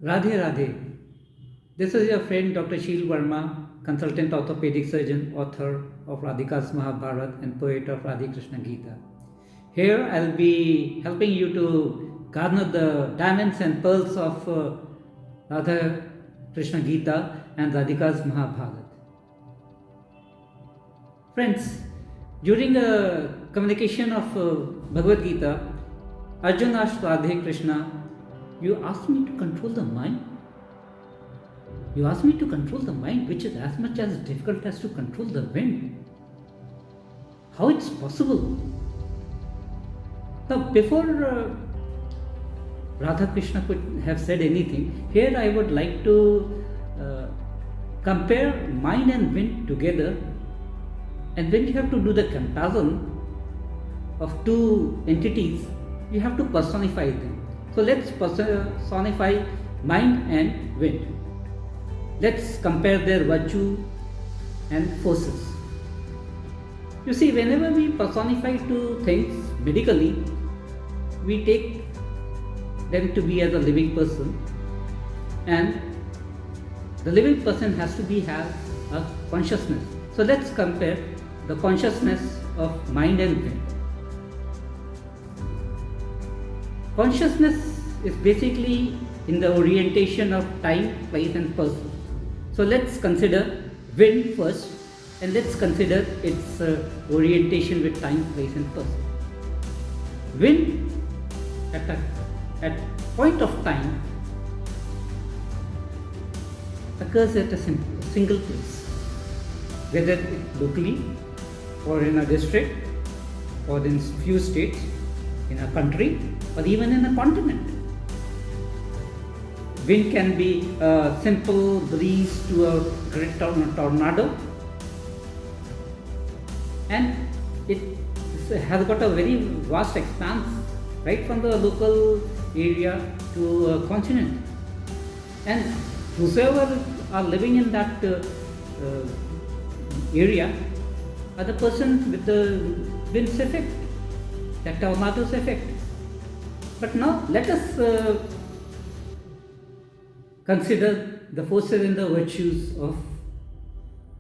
Radhe Radhe. This is your friend Dr. Sheel Verma, consultant orthopedic surgeon, author of Radhika's Mahabharat, and poet of Radhe Krishna Gita. Here I'll be helping you to garner the diamonds and pearls of Radha Krishna Gita and Radhika's Mahabharat. Friends, during a communication of Bhagavad Gita, Arjuna asked Radhe Krishna, "You asked me to control the mind? You asked me to control the mind, which is as much as difficult as to control the wind. How it's possible?" Now, before Radha Krishna could have said anything, here I would like to compare mind and wind together. And when you have to do the comparison of two entities, you have to personify them. So let's personify mind and wind. Let's compare their virtue and forces. You see, whenever we personify two things medically, we take them to be as a living person, and the living person has to have a consciousness. So let's compare the consciousness of mind and wind. Consciousness is basically in the orientation of time, place and person. So let's consider wind first, and let's consider its orientation with time, place and person. Wind at point of time occurs at a single place, whether it's locally or in a district or in few states, in a country or even in a continent. Wind can be a simple breeze to a great tornado, and it has got a very vast expanse, right from the local area to a continent. And whosoever are living in that area are the person with the wind's effect, that tornado's effect. But now let us consider the forces and the virtues of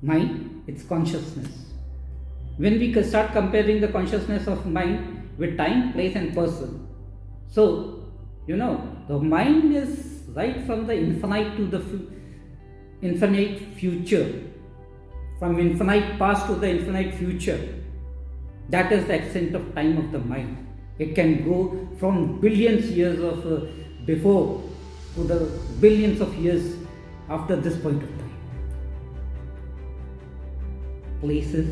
mind, its consciousness. When we start comparing the consciousness of mind with time, place and person, so the mind is right from the infinite to the infinite future, from infinite past to the infinite future. That is the extent of time of the mind. It can go from billions years of before to the billions of years after this point of time. Places.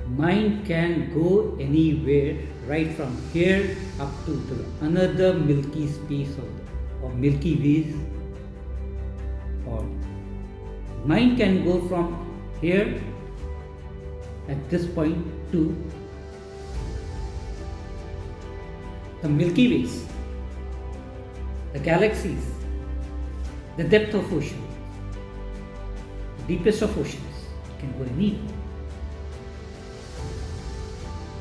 Mind can go anywhere, right from here up to another milky space or Milky Ways. Or mind can go from here at this point to the Milky Ways, the galaxies, the depth of ocean, the deepest of oceans. It can go anywhere.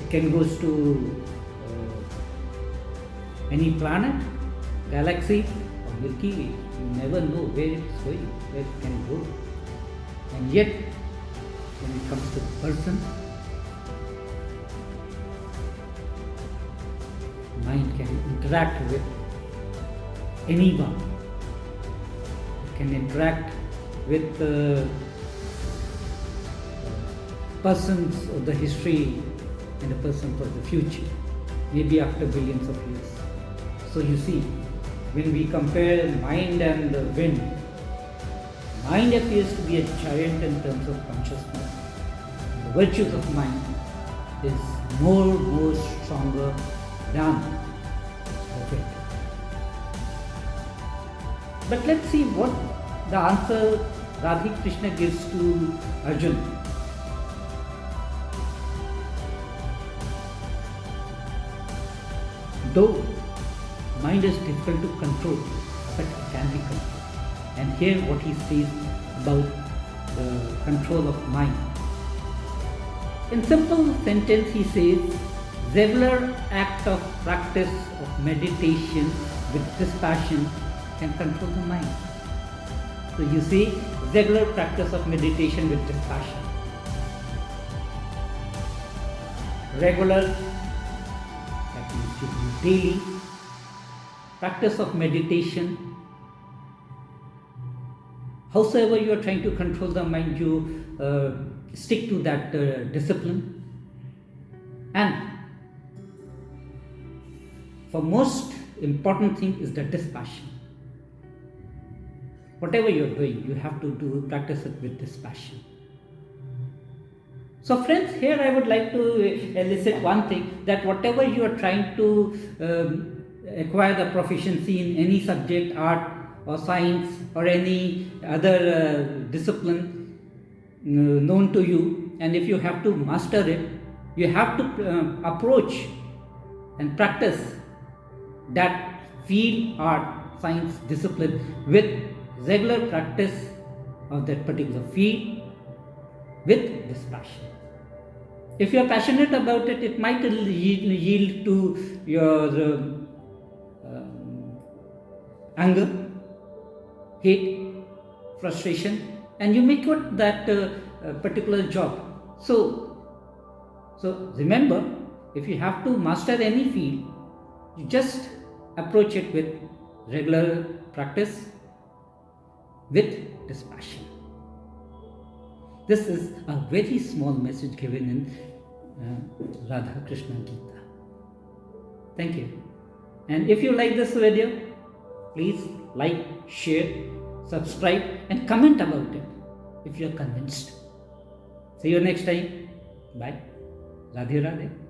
It can go to any planet, galaxy or Milky Way. You never know where it's going, where it can go. And yet, when it comes to the person, mind can interact with anyone. It can interact with persons of the history and the persons of the future, maybe after billions of years. So you see, when we compare mind and the wind, mind appears to be a giant in terms of consciousness. The virtues of mind is more stronger than the wind. But let's see what the answer Radha Krishna gives to Arjuna. Though mind is difficult to control, but it can be controlled. And here what he says about the control of mind. In simple sentence he says, regular act of practice of meditation with dispassion can control the mind. So you see, regular practice of meditation with dispassion. Regular, that means you do daily practice of meditation. Howsoever you are trying to control the mind, you stick to that discipline. And for most important thing is the dispassion. Whatever you are doing, you have to practice it with dispassion. So friends, here I would like to elicit one thing, that whatever you are trying to acquire the proficiency in any subject, art or science or any other discipline known to you, and if you have to master it, you have to approach and practice that field, art, science, discipline with regular practice of that particular field with dispassion. If you are passionate about it, it might yield to your anger, hate, frustration, and you may quit that particular job. So remember, if you have to master any field, you just approach it with regular practice with dispassion. This is a very small message given in Radha Krishna Gita. Thank you. And if you like this video, please like, share, subscribe and comment about it if you are convinced. See you next time. Bye. Radhe Radhe.